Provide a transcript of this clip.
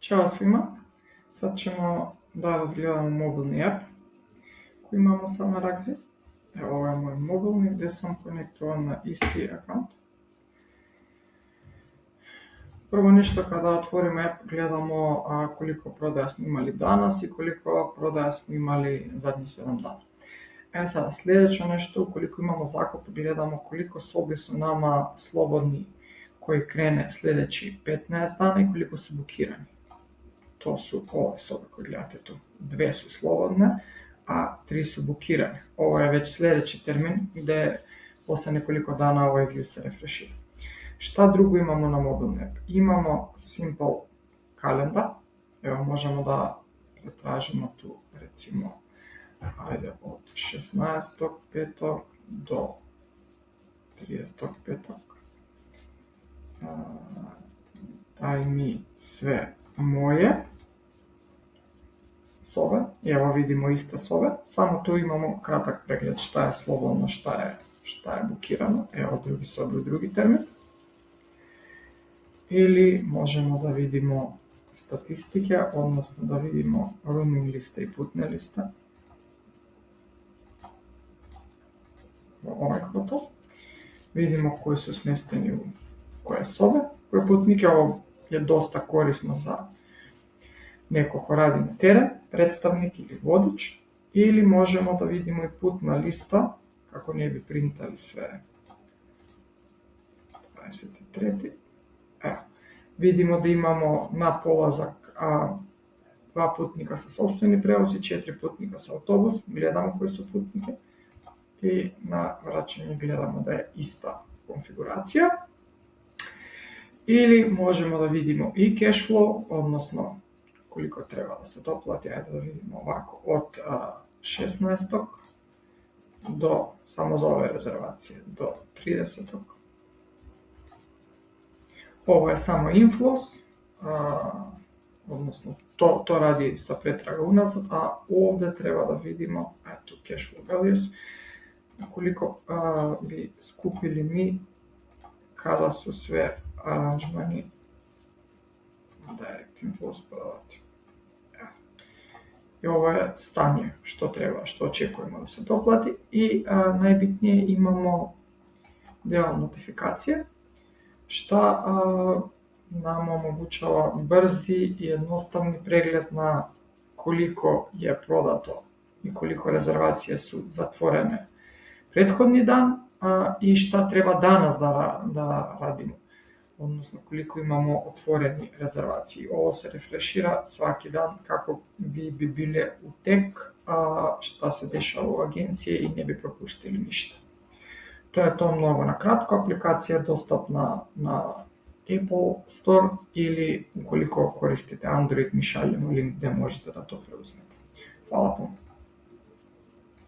Ćao svima, sad ćemo da razgledamo mobilni app koji imamo sad na Ragzi. Evo, ovo je moj mobilni gdje sam konektovan na isti akaunt. Prvo nešto kada otvorimo app gledamo koliko prodaja smo imali danas i koliko prodaja smo imali zadnjih 7 dana. Sada sljedeće nešto, ukoliko imamo zakup gledamo koliko sobi su nama slobodni koji krene sljedeći 15 dana i koliko su bukirani. To su ove sobe koje gledate tu. 2 su slobodne, a 3 su bukirane. Ovo je već sljedeći termin gdje poslije nekoliko dana ovaj view se refreshira. Šta drugo imamo na mobilni app? Imamo simple kalendar. Evo, možemo da pretražimo tu, recimo, ajde, od 16.5. do 30.5. Daj mi sve moje sobe. Evo vidimo iste sobe, samo tu imamo kratak pregled šta je slobodno, šta je bukirano. Evo drugi sobe u drugi termin. Ili možemo da vidimo statistike, odnosno da vidimo rooming liste i putne liste. Ovako to. Vidimo koji su smjesteni u koje sobe, koje putnike. Ovo je dosta korisno za neko ko radi na teren, predstavnik ili vodič. Ili možemo da vidimo i putna lista, kako ne bi printali sve. 23. Evo, vidimo da imamo na polazak 2 putnika sa sopstveni prevoz i 4 putnika sa autobus. Gledamo koji su putnike i na vraćanje gledamo da je ista konfiguracija. Ili možemo da vidimo i cash flow, odnosno koliko treba da se doplati. Ajde da vidimo ovako, od 16. do, samo za ove rezervacije, do 30. Ovo je samo inflows, odnosno to radi sa pretraga unazad, a ovdje treba da vidimo, eto, cash flow values, koliko bi skupili mi kada su sve aranžmani direct inflows prodati. I ovo je stanje što treba, što očekujemo da se doplati i najbitnije imamo deo notifikacije, šta nam omogućava brzi i jednostavni pregled na koliko je prodato i koliko rezervacije su zatvorene prethodni dan i šta treba danas da radimo, odnosno koliko imamo otvoreni rezervaciji. Ovo se refreshira svaki dan kako bi bile u tek šta se dešava u agenciji i ne bi propuštili ništa. To je to mnogo na kratko. Aplikacija je dostupna na Apple Store ili ukoliko koristite Android mi šaljemo link gdje možete da to preuzmete. Hvala puno.